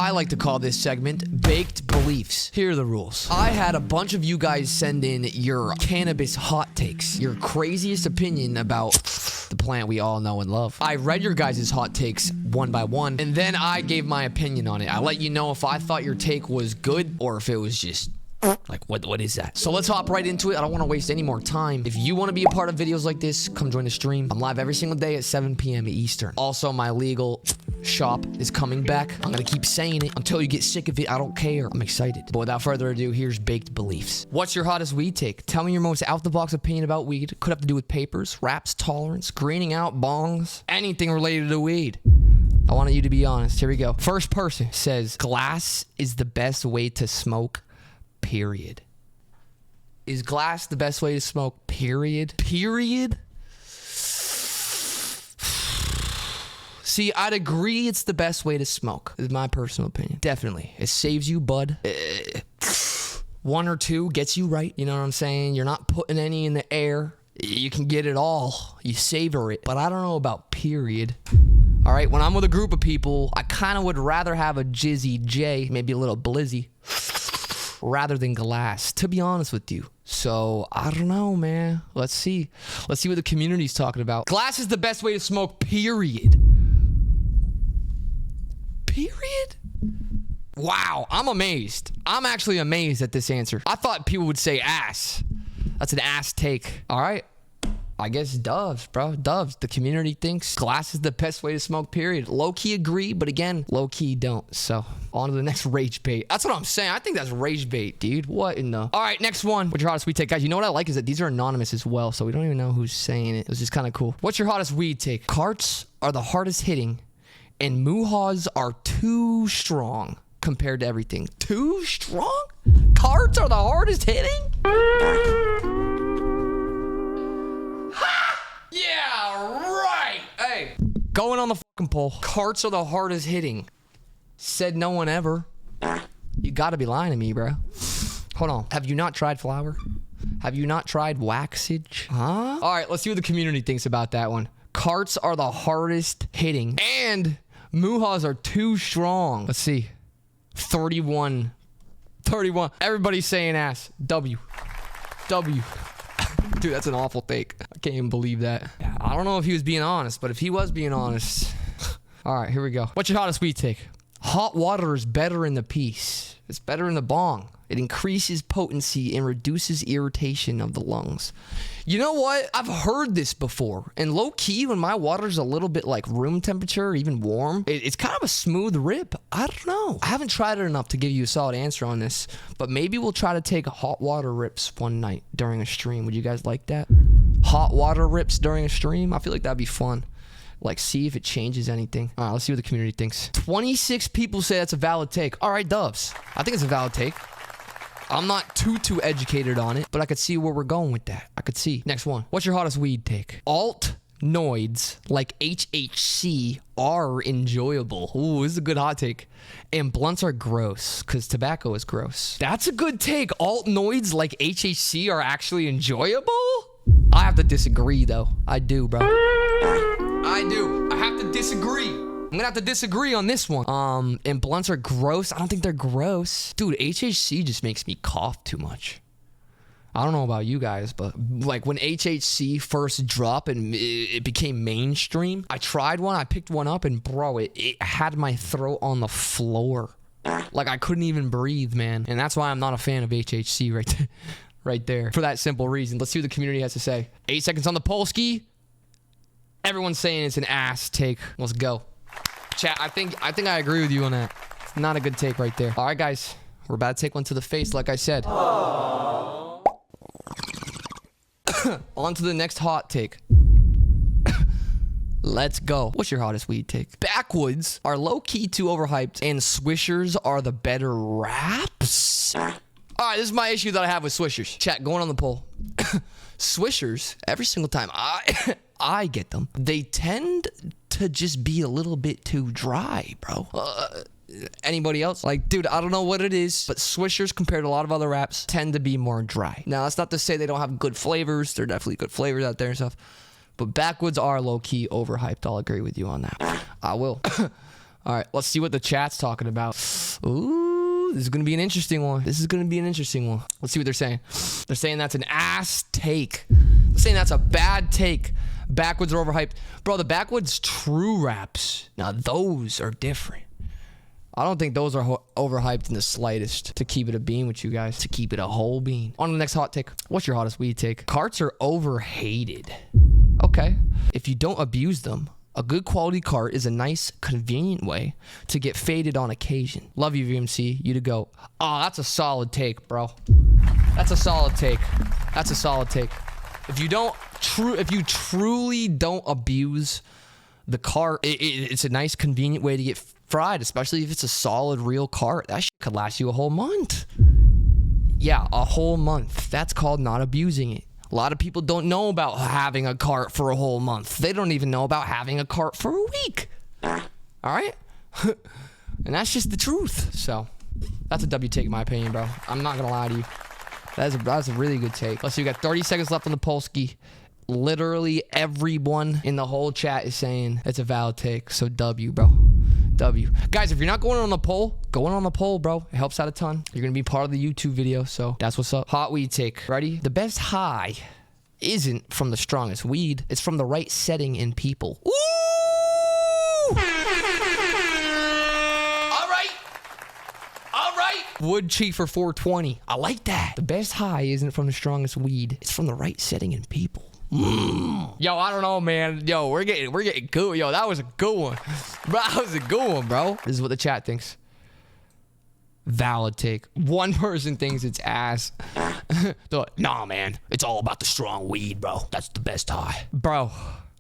I like to call this segment Baked Beliefs. Here are the rules. I had a bunch of you guys send in your cannabis hot takes, your craziest opinion about the plant we all know and love. I read your guys' hot takes one by one, and then I gave my opinion on it. I let you know if I thought your take was good or if it was just like, what is that? So let's hop right into it. I don't want to waste any more time. If you want to be a part of videos like this, come join the stream. I'm live every single day at 7 p.m. Eastern. Also, my legal shop is coming back. I'm going to keep saying it until you get sick of it. I don't care. I'm excited. But without further ado, here's Baked Beliefs. What's your hottest weed take? Tell me your most out-the-box opinion about weed. Could have to do with papers, wraps, tolerance, greening out, bongs, anything related to weed. I want you to be honest. Here we go. First person says, glass is the best way to smoke. Period. Is glass the best way to smoke? Period. Period. See, I'd agree it's the best way to smoke. Is my personal opinion. Definitely. It saves you, bud. 1 or 2 gets you right. You know what I'm saying? You're not putting any in the air. You can get it all. You savor it. But I don't know about period. All right, when I'm with a group of people, I kind of would rather have a Jizzy J, maybe a little blizzy, rather than glass, to be honest with you. So, I don't know, man. Let's see. Let's see what the community's talking about. Glass is the best way to smoke, period. Period? Wow, I'm amazed. I'm actually amazed at this answer. I thought people would say ass. That's an ass take. All right. I guess doves, bro. Doves. The community thinks glass is the best way to smoke, period. Low-key agree, but again, low-key don't. So, on to the next rage bait. That's what I'm saying. I think that's rage bait, dude. What in the... All right, next one. What's your hottest weed take? Guys, you know what I like is that these are anonymous as well, so we don't even know who's saying it. It was just kind of cool. What's your hottest weed take? Carts are the hardest hitting, and muhas are too strong compared to everything. Too strong? Carts are the hardest hitting? Yeah, right. Hey, going on the fucking poll. Carts are the hardest hitting. Said no one ever. You gotta be lying to me, bro. Hold on. Have you not tried flour? Have you not tried waxage? Huh? All right, let's see what the community thinks about that one. Carts are the hardest hitting, and muhas are too strong. Let's see. 31. Everybody's saying ass. W. Dude, that's an awful take. I can't even believe that. Yeah, I don't know if he was being honest, but if he was being honest... All right, here we go. What's your hottest weed take? Hot water is better in the piece. It's better in the bong. It increases potency and reduces irritation of the lungs. You know what? I've heard this before. And low-key, when my water's a little bit like room temperature or even warm, it's kind of a smooth rip. I don't know. I haven't tried it enough to give you a solid answer on this. But maybe we'll try to take hot water rips one night during a stream. Would you guys like that? Hot water rips during a stream? I feel like that'd be fun. Like, see if it changes anything. All right, let's see what the community thinks. 26 people say that's a valid take. All right, Doves. I think it's a valid take. I'm not too educated on it, but I could see where we're going with that. I could see. Next one. What's your hottest weed take? Altnoids, like HHC, are enjoyable. Ooh, this is a good hot take. And blunts are gross, because tobacco is gross. That's a good take. Altnoids, like HHC, are actually enjoyable? I have to disagree, though. I do, bro. I do. I have to disagree. I'm gonna have to disagree on this one. And blunts are gross. I don't think they're gross. Dude, HHC just makes me cough too much. I don't know about you guys, but like when HHC first dropped and it became mainstream, I tried one, I picked one up, and bro, it had my throat on the floor. Like I couldn't even breathe, man. And that's why I'm not a fan of HHC right there. For that simple reason. Let's see what the community has to say. 8 seconds on the Polski. Everyone's saying it's an ass take. Let's go. Chat, I think I agree with you on that. It's not a good take right there. All right, guys. We're about to take one to the face, like I said. On to the next hot take. Let's go. What's your hottest weed take? Backwoods are low-key too overhyped, and Swishers are the better wraps. All right, this is my issue that I have with Swishers. Chat, going on the poll. Swishers, every single time I get them, they tend to just be a little bit too dry, bro. Anybody else? Like, dude, I don't know what it is, but Swishers compared to a lot of other wraps tend to be more dry. Now, that's not to say they don't have good flavors. There are definitely good flavors out there and stuff. But backwoods are low-key overhyped. I'll agree with you on that. I will. All right, let's see what the chat's talking about. Ooh, this is going to be an interesting one. This is going to be an interesting one. Let's see what they're saying. They're saying that's an ass take. They're saying that's a bad take. Backwoods are overhyped. Bro, the Backwoods True Wraps, now those are different. I don't think those are overhyped in the slightest. To keep it a bean with you guys. To keep it a whole bean. On to the next hot take. What's your hottest weed take? Carts are overhated. Okay. If you don't abuse them, a good quality cart is a nice, convenient way to get faded on occasion. Love you, VMC. You to go. Oh, that's a solid take, bro. That's a solid take. That's a solid take. If you truly don't abuse the cart, it's a nice, convenient way to get fried, especially if it's a solid, real cart. That shit could last you a whole month. Yeah, a whole month. That's called not abusing it. A lot of people don't know about having a cart for a whole month. They don't even know about having a cart for a week. All right? And that's just the truth. So that's a W take in my opinion, bro. I'm not going to lie to you. That's a really good take. Let's see, we got 30 seconds left on the Polsky. Literally everyone in the whole chat is saying it's a valid take. So W, bro. W. Guys, if you're not going on the poll, going on the poll, bro. It helps out a ton. You're going to be part of the YouTube video, so that's what's up. Hot weed take. Ready? The best high isn't from the strongest weed. It's from the right setting in people. Ooh! All right. Wood cheap for 420. I like that. The best high isn't from the strongest weed. It's from the right setting in people. Yo, I don't know, man. Yo, we're getting good. Yo, that was a good one. Bro, that was a good one, bro. This is what the chat thinks. Valid take. One person thinks it's ass. They're like, nah, man. It's all about the strong weed, bro. That's the best high. Bro,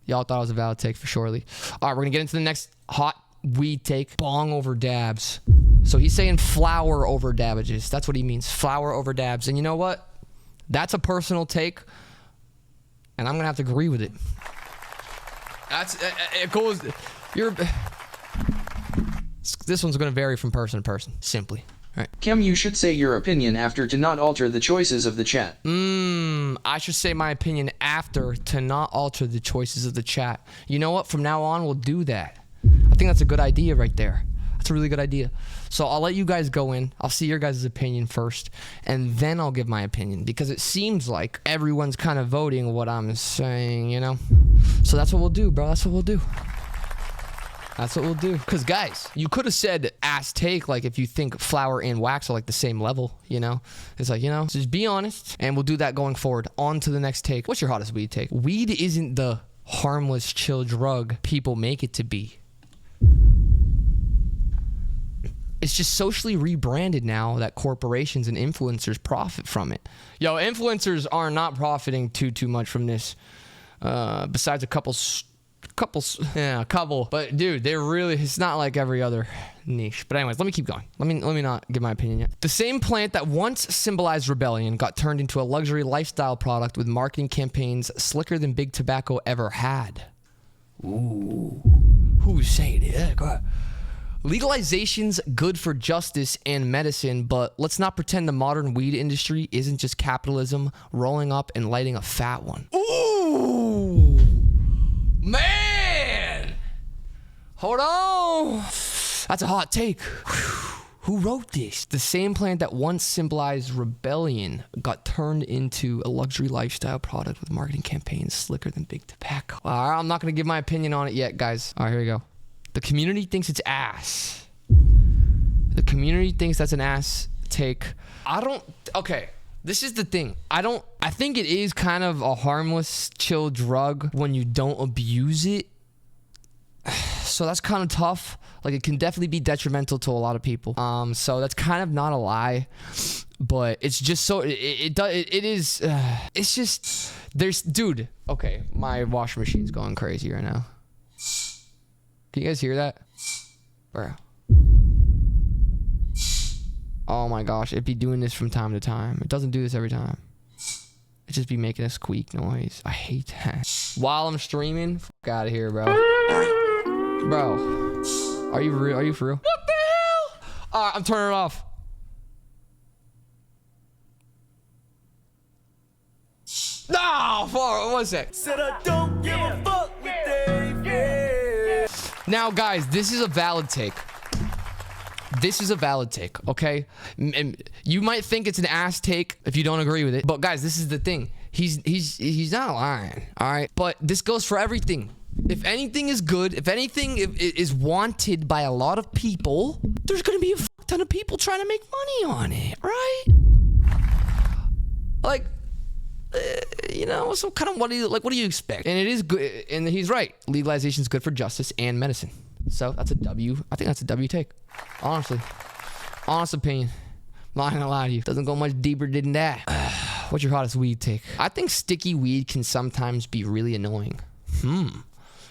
y'all thought it was a valid take for surely. All right, we're going to get into the next hot weed take. Bong over dabs. So he's saying flower over dabbages. That's what he means. Flower over dabs. And you know what? That's a personal take. And I'm gonna have to agree with it. It goes. This one's gonna vary from person to person. Simply. All right. Cam, you should say your opinion after to not alter the choices of the chat. I should say my opinion after to not alter the choices of the chat. You know what? From now on, we'll do that. I think that's a good idea right there. That's a really good idea. So I'll let you guys go in. I'll see your guys' opinion first, and then I'll give my opinion, because it seems like everyone's kind of voting what I'm saying, you know? So that's what we'll do, bro. That's what we'll do. That's what we'll do. Because, guys, you could have said ass take, like, if you think flour and wax are, like, the same level, you know? It's like, you know, so just be honest, and we'll do that going forward. On to the next take. What's your hottest weed take? Weed isn't the harmless, chill drug people make it to be. It's just socially rebranded now that corporations and influencers profit from it. Yo, influencers are not profiting too much from this. Besides a couple. But dude, they're really, it's not like every other niche. But anyways, let me keep going. Let me not give my opinion yet. The same plant that once symbolized rebellion got turned into a luxury lifestyle product with marketing campaigns slicker than big tobacco ever had. Ooh. Who's saying it? Go ahead. Legalization's good for justice and medicine, but let's not pretend the modern weed industry isn't just capitalism rolling up and lighting a fat one. Ooh, man. Hold on. That's a hot take. Who wrote this? The same plant that once symbolized rebellion got turned into a luxury lifestyle product with marketing campaigns slicker than big tobacco. All right, I'm not going to give my opinion on it yet, guys. All right, here we go. The community thinks it's ass. The community thinks that's an ass take. Okay, this is the thing. I think it is kind of a harmless, chill drug when you don't abuse it. So that's kind of tough. Like, it can definitely be detrimental to a lot of people. So that's kind of not a lie. But it's just so, it's just, dude, okay, my washing machine's going crazy right now. Can you guys hear that? Bro. Oh my gosh, it'd be doing this from time to time. It doesn't do this every time. It just be making a squeak noise. I hate that. While I'm streaming, fuck out of here, bro. Bro, are you real? Are you for real? What the hell? All right, I'm turning it off. No, for 1 sec. Said I don't give a fuck with Dave, yeah. Now, guys, this is a valid take. This is a valid take, okay? And you might think it's an ass take if you don't agree with it. But, guys, this is the thing. He's not lying, all right? But this goes for everything. If anything is good, if anything is wanted by a lot of people, there's going to be a fuck ton of people trying to make money on it, right? Like, you know, so kind of what do you expect? And it is good, and he's right. Legalization is good for justice and medicine. So that's a W. I think that's a W take. Honestly. Honest opinion. I'm not gonna lie to you. Doesn't go much deeper than that. What's your hottest weed take? I think sticky weed can sometimes be really annoying.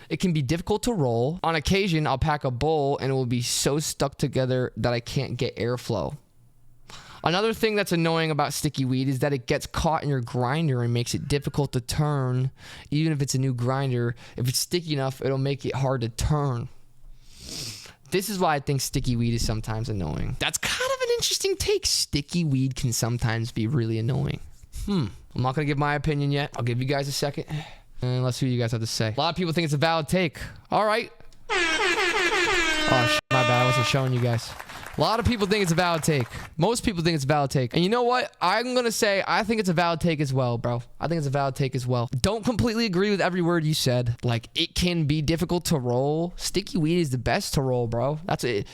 It can be difficult to roll. On occasion, I'll pack a bowl and it will be so stuck together that I can't get airflow. Another thing that's annoying about sticky weed is that it gets caught in your grinder and makes it difficult to turn. Even if it's a new grinder, if it's sticky enough, it'll make it hard to turn. This is why I think sticky weed is sometimes annoying. That's kind of an interesting take. Sticky weed can sometimes be really annoying. I'm not going to give my opinion yet. I'll give you guys a second. And let's see what you guys have to say. A lot of people think it's a valid take. All right. Oh, shit, my bad. I wasn't showing you guys. A lot of people think it's a valid take. Most people think it's a valid take. And you know what? I'm going to say I think it's a valid take as well, bro. I think it's a valid take as well. Don't completely agree with every word you said. Like, it can be difficult to roll. Sticky weed is the best to roll, bro. That's it.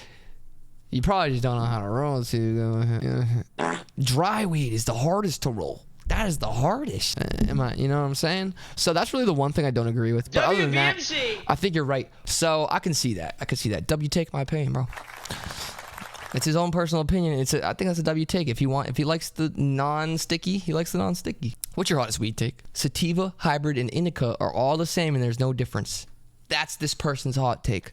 You probably just don't know how to roll. So dry weed is the hardest to roll. That is the hardest. You know what I'm saying? So that's really the one thing I don't agree with. But other than that, I think you're right. So I can see that. I can see that. W take my opinion, bro. It's his own personal opinion. I think that's a W take. If he likes the non-sticky, he likes the non-sticky. What's your hottest weed take? Sativa, hybrid, and indica are all the same and there's no difference. That's this person's hot take.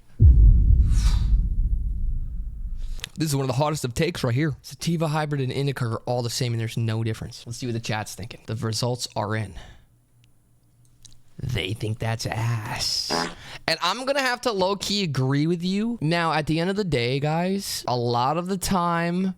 This is one of the hottest of takes right here. Sativa, hybrid, and indica are all the same and there's no difference. Let's see what the chat's thinking. The results are in. They think that's ass. And I'm going to have to low-key agree with you. Now, at the end of the day, guys, a lot of the time...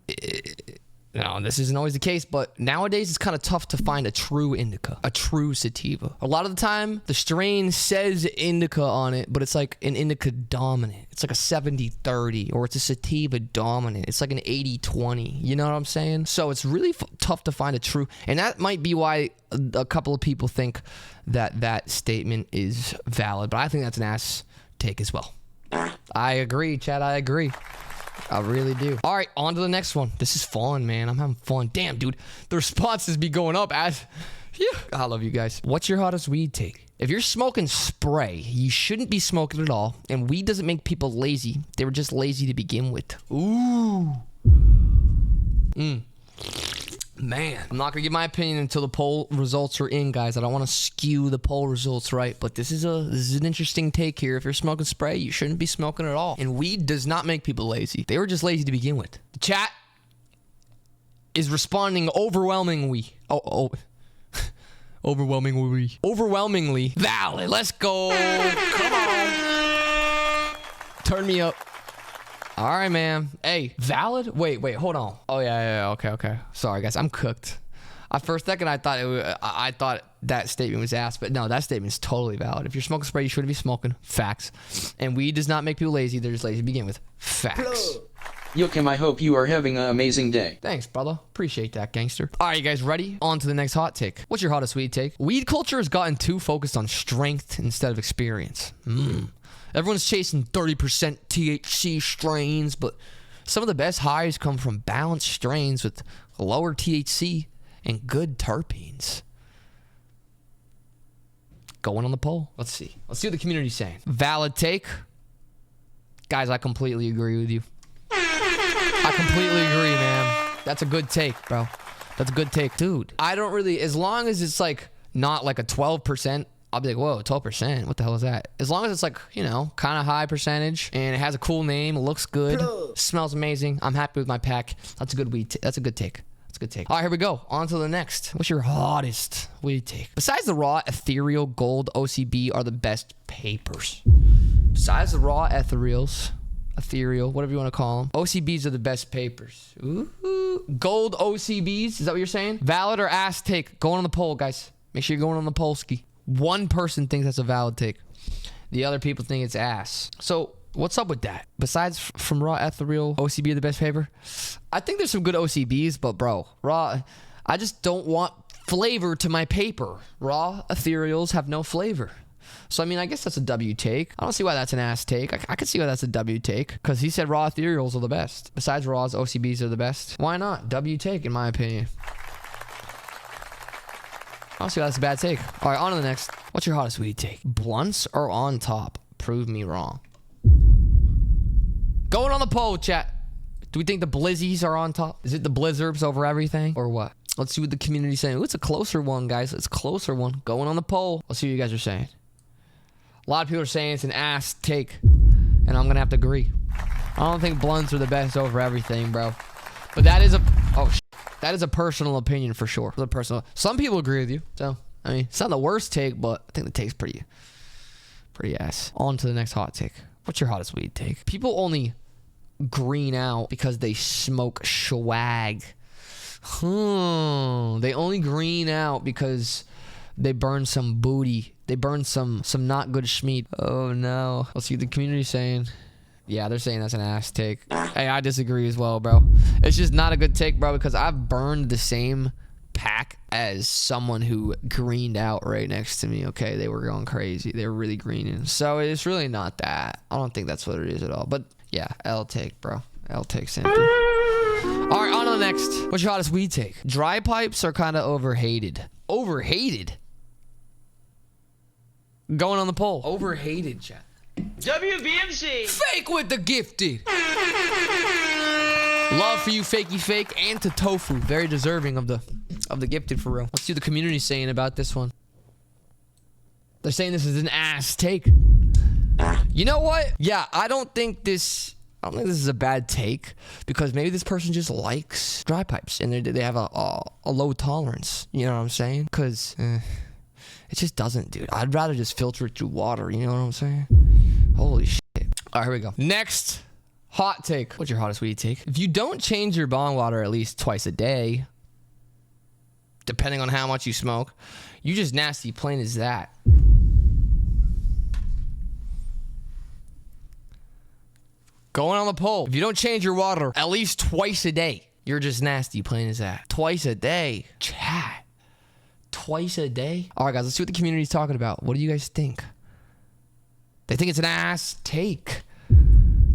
No, this isn't always the case, but nowadays it's kind of tough to find a true indica, a true sativa. A lot of the time, the strain says indica on it, but it's like an indica dominant. It's like a 70-30, or it's a sativa dominant. It's like an 80-20. You know what I'm saying? So it's really tough to find a true, and that might be why a couple of people think that statement is valid, but I think that's an ass take as well. I agree, Chad, I agree. I really do. All right, on to the next one. This is fun, man. I'm having fun. Damn, dude. The responses be going up as... Yeah. I love you guys. What's your hottest weed take? If you're smoking spray, you shouldn't be smoking at all. And weed doesn't make people lazy. They were just lazy to begin with. Ooh. Man, I'm not going to give my opinion until the poll results are in, guys. I don't want to skew the poll results, right? But this is an interesting take here. If you're smoking spray, you shouldn't be smoking at all. And weed does not make people lazy. They were just lazy to begin with. The chat is responding overwhelmingly. Overwhelmingly valid. Let's go. Come on. Turn me up. All right, man. Hey, valid? Wait, hold on. Oh, yeah. Okay. Sorry, guys. I'm cooked. For a second, I thought that statement was ass, but no, that statement is totally valid. If you're smoking spray, you shouldn't be smoking. Facts. And weed does not make people lazy. They're just lazy to begin with. Facts. Yokim, I hope you are having an amazing day. Thanks, brother. Appreciate that, gangster. All right, you guys ready? On to the next hot take. What's your hottest weed take? Weed culture has gotten too focused on strength instead of experience. Everyone's chasing 30% THC strains, but some of the best highs come from balanced strains with lower THC and good terpenes. Going on the poll. Let's see what the community's saying. Valid take. Guys, I completely agree with you. I completely agree, man. That's a good take, bro. That's a good take. Dude, I don't really, as long as it's like not like a 12%, I'll be like, whoa, 12%. What the hell is that? As long as it's like, you know, kind of high percentage and it has a cool name, it looks good, smells amazing. I'm happy with my pack. That's a good weed. That's a good take. That's a good take. All right, here we go. On to the next. What's your hottest weed take? Besides the raw, ethereal, gold, OCB are the best papers. Besides the raw ethereals, ethereal, whatever you want to call them, OCBs are the best papers. Ooh. Gold OCBs, is that what you're saying? Valid or ass take? Going on the poll, guys. Make sure you're going on the poll ski. One person thinks that's a valid take. The other people think it's ass. So what's up with that? Besides from raw ethereal, OCB are the best flavor? I think there's some good OCBs, but bro, raw, I just don't want flavor to my paper. Raw ethereals have no flavor. So, I mean, I guess that's a W take. I don't see why that's an ass take. I could see why that's a W take. Because he said raw ethereals are the best. Besides raws, OCBs are the best. Why not? W take, in my opinion. I don't see why that's a bad take. All right, on to the next. What's your hottest weed take? Blunts are on top. Prove me wrong. Going on the poll, chat. Do we think the blizzies are on top? Is it the blizzards over everything? Or what? Let's see what the community's saying. Ooh, it's a closer one, guys. It's a closer one. Going on the poll. Let's see what you guys are saying. A lot of people are saying it's an ass take, and I'm gonna have to agree. I don't think blunts are the best over everything, bro. But that is that is a personal opinion for sure. Some people agree with you. So I mean, it's not the worst take, but I think the take's pretty ass. On to the next hot take. What's your hottest weed take? People only green out because they smoke swag. They only green out because they burn some booty. They burn some not good schmeat. Oh no. Let's see what the community's saying. Yeah, they're saying that's an ass take. Hey, I disagree as well, bro. It's just not a good take, bro, because I've burned the same pack as someone who greened out right next to me. Okay, they were going crazy. They were really greening. So it's really not that. I don't think that's what it is at all. But yeah, L take, bro. L take simply. All right, on to the next. What's your hottest weed take? Dry pipes are kind of overhated. Overhated? Going on the poll. Overhated, chat. WVMC. Fake with the gifted. Love for you, fakey fake, and to tofu. Very deserving of the gifted for real. Let's see what the community's saying about this one. They're saying this is an ass take. You know what? Yeah, I don't think this is a bad take, because maybe this person just likes dry pipes and they have a low tolerance. You know what I'm saying? Because it just doesn't, dude. I'd rather just filter it through water. You know what I'm saying? Holy shit. All right, here we go. Next hot take. What's your hottest weed take? If you don't change your bong water at least twice a day, depending on how much you smoke, you just nasty, plain as that. Going on the poll. If you don't change your water at least twice a day, you're just nasty, plain as that. Twice a day. Chat. Twice a day? All right, guys, let's see what the community's talking about. What do you guys think? They think it's an ass take.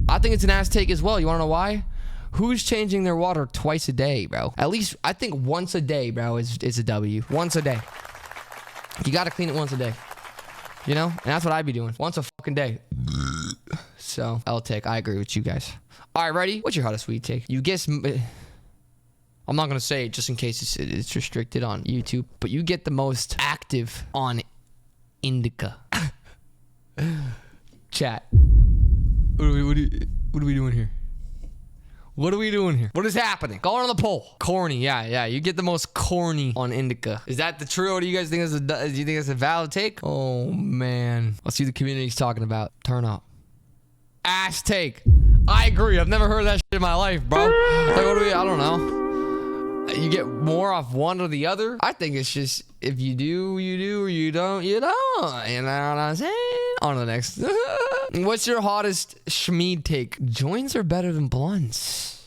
I think it's an ass take as well. You want to know why? Who's changing their water twice a day, bro? At least, I think once a day, bro, is a W. Once a day. You got to clean it once a day. You know? And that's what I'd be doing. Once a fucking day. So, I'll take. I agree with you guys. All right, ready? What's your hottest weed take? You guess... I'm not going to say it just in case it's restricted on YouTube, but you get the most active on indica. Chat. What are we doing here? What are we doing here? What is happening? Going on the poll. Corny. Yeah. You get the most corny on indica. Is that the true, or do you guys think do you think it's a valid take? Oh, man. Let's see what the community's talking about. Turn up. Ass take. I agree. I've never heard that shit in my life, bro. Like, I don't know. You get more off one or the other. I think it's just, if you do, you do, or you don't, you don't. You know what I'm saying? On to the next. What's your hottest schmeed take? Joints are better than blunts.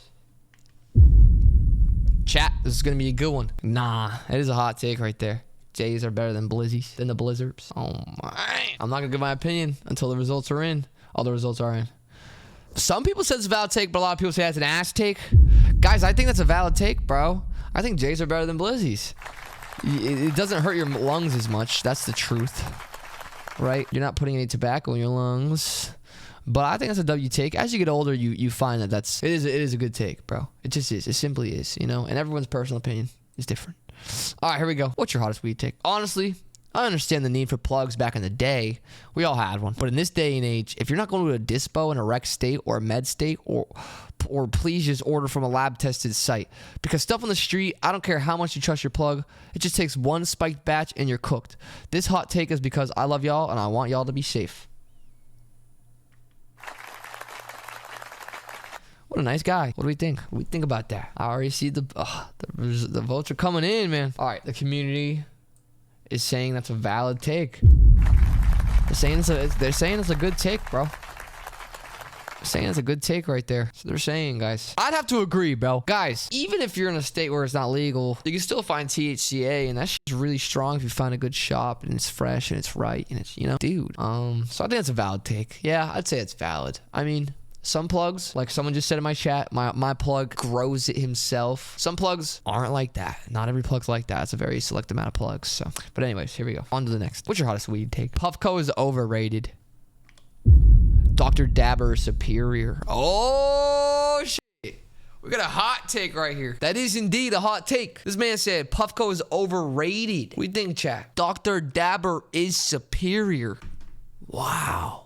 Chat, this is going to be a good one. Nah, it is a hot take right there. J's are better than blizzies, than the blizzards. Oh my. I'm not going to give my opinion until the results are in. All the results are in. Some people say it's a valid take, but a lot of people say that's an ass take. Guys, I think that's a valid take, bro. I think J's are better than blizzies. It doesn't hurt your lungs as much. That's the truth. Right? You're not putting any tobacco in your lungs. But I think that's a W take. As you get older, you find that it is a good take, bro. It just is. It simply is, you know? And everyone's personal opinion is different. All right, here we go. What's your hottest weed take? Honestly, I understand the need for plugs back in the day. We all had one. But in this day and age, if you're not going to a dispo in a rec state or a med state, or please just order from a lab-tested site. Because stuff on the street, I don't care how much you trust your plug, it just takes one spiked batch and you're cooked. This hot take is because I love y'all and I want y'all to be safe. What a nice guy. What do we think? What do we think about that? I already see the votes are coming in, man. All right, the community is saying that's a valid take. They're saying it's a good take, bro. Saying it's a good take right there. So they're saying, guys. I'd have to agree, bro. Guys, even if you're in a state where it's not legal, you can still find THCA, and that shit's really strong if you find a good shop and it's fresh and it's right and it's, you know, dude. So I think that's a valid take. Yeah, I'd say it's valid. I mean, some plugs, like someone just said in my chat, my plug grows it himself. Some plugs aren't like that. Not every plug's like that. It's a very select amount of plugs. So, but anyways, here we go. On to the next. What's your hottest weed take? Puffco is overrated. Dr. Dabber is superior. Oh, shit. We got a hot take right here. That is indeed a hot take. This man said Puffco is overrated. What do you think, chat? Dr. Dabber is superior. Wow.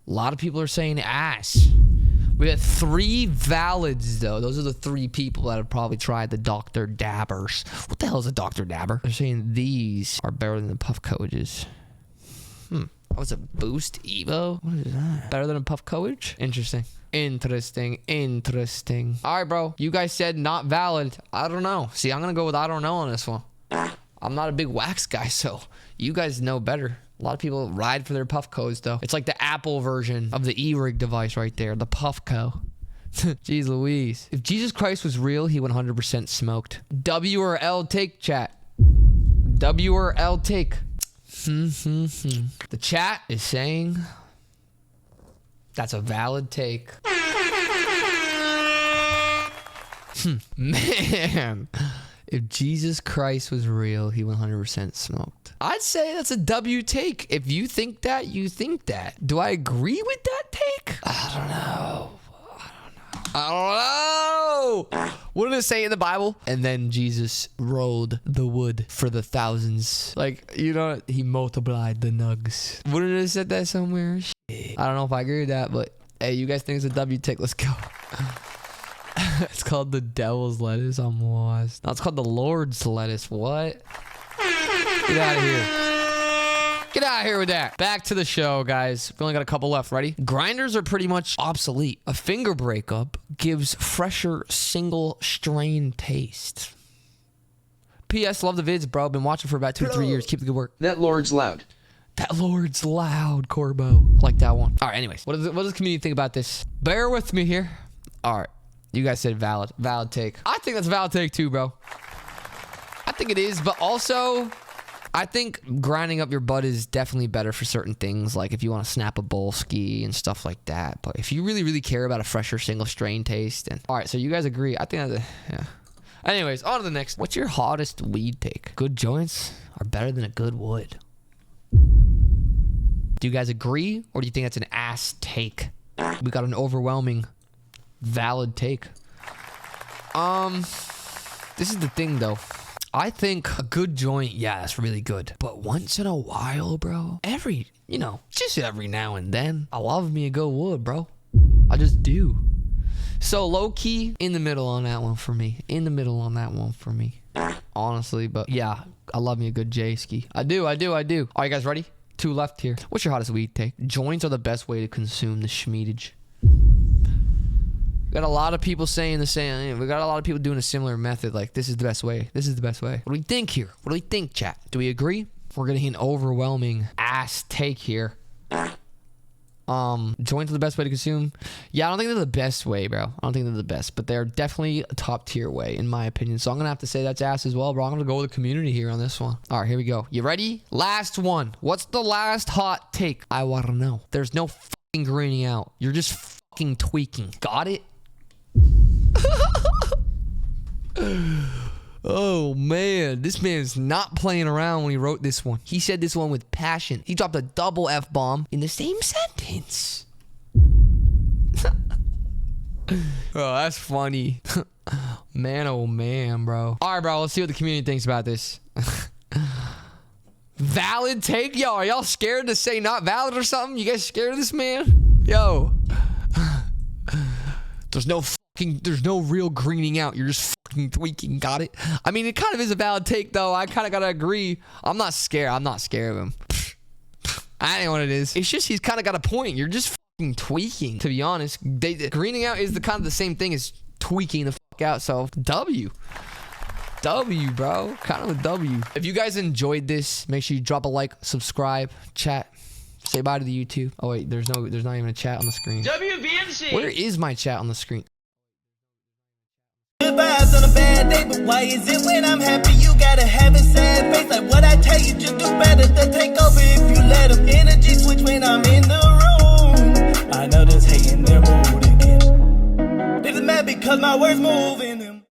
A lot of people are saying ass. We got 3 valids, though. Those are the 3 people that have probably tried the Dr. Dabbers. What the hell is a Dr. Dabber? They're saying these are better than the Puffcoages. Oh, it's a Boost Evo? What is that? Better than a Puff Coage? Interesting. Interesting. All right, bro. You guys said not valid. I don't know. See, I'm going to go with I don't know on this one. I'm not a big wax guy, so you guys know better. A lot of people ride for their Puffcos, though. It's like the Apple version of the E-Rig device right there, the Puffco. Jeez Louise. If Jesus Christ was real, he 100% smoked. W or L take, chat. W or L take. The chat is saying that's a valid take. Man, if Jesus Christ was real, he 100% smoked. I'd say that's a W take. If you think that, you think that. Do I agree with that take? I don't know. What did it say in the Bible? And then Jesus rolled the wood for the thousands. Like, you know, he multiplied the nugs. Wouldn't it have said that somewhere? Shit. I don't know if I agree with that, but hey, you guys think it's a W take? Let's go. It's called the devil's lettuce. I'm lost. No, it's called the Lord's lettuce. What? Get out of here. Get out of here with that. Back to the show, guys. We only got a couple left. Ready? Grinders are pretty much obsolete. A finger breakup gives fresher single strain taste. P.S. Love the vids, bro. Been watching for about 2 to 3 years. Keep the good work. That Lord's loud. That Lord's loud, Corbo. Like that one. All right, anyways. What does the community think about this? Bear with me here. All right. You guys said valid. Valid take. I think that's a valid take too, bro. I think it is, but also I think grinding up your bud is definitely better for certain things, like if you want to snap a bowl ski and stuff like that. But if you really, really care about a fresher single strain taste, and all right, so you guys agree. I think that's yeah. Anyways, on to the next. What's your hottest weed take? Good joints are better than a good wood. Do you guys agree, or do you think that's an ass take? We got an overwhelming valid take. This is the thing, though. I think a good joint, yeah, that's really good. But once in a while, bro, just every now and then, I love me a good wood, bro. I just do. So low-key, in the middle on that one for me. Honestly, but yeah, I love me a good J-ski. I do. All right, you guys ready? 2 left here. What's your hottest weed take? Joints are the best way to consume the schmeatage. We got a lot of people saying the same. We got a lot of people doing a similar method. Like, this is the best way. What do we think here? What do we think, chat? Do we agree? We're getting an overwhelming ass take here. Joints are the best way to consume. Yeah, I don't think they're the best way, bro. I don't think they're the best, but they're definitely a top tier way, in my opinion. So I'm going to have to say that's ass as well, bro. I'm going to go with the community here on this one. All right, here we go. You ready? Last one. What's the last hot take? I want to know. There's no fucking greening out. You're just fucking tweaking. Got it? Oh man, this man's not playing around when he wrote this one. He said this one with passion. He dropped a double F-bomb in the same sentence. Oh, that's funny. Man, oh man, bro. All right, bro, let's see what the community thinks about this. Valid take? Yo, are y'all scared to say not valid or something? You guys scared of this man? Yo. There's no real greening out. You're just fucking tweaking. Got it? I mean, it kind of is a valid take, though. I kind of got to agree. I'm not scared of him. I know what it is. It's just he's kind of got a point. You're just fucking tweaking, to be honest. Greening out is the kind of the same thing as tweaking the fuck out. So, W. W, bro. Kind of a W. If you guys enjoyed this, make sure you drop a like, subscribe, chat. Say bye to the YouTube. Oh wait, there's not even a chat on the screen. WVMC. Where is my chat on the screen? Good vibes on a bad day, but why is it when I'm happy you gotta have a sad face? Like what I tell you, just do better to take over if you let them energy switch when I'm in the room. I know this hating their mood again. They just mad because my words moving.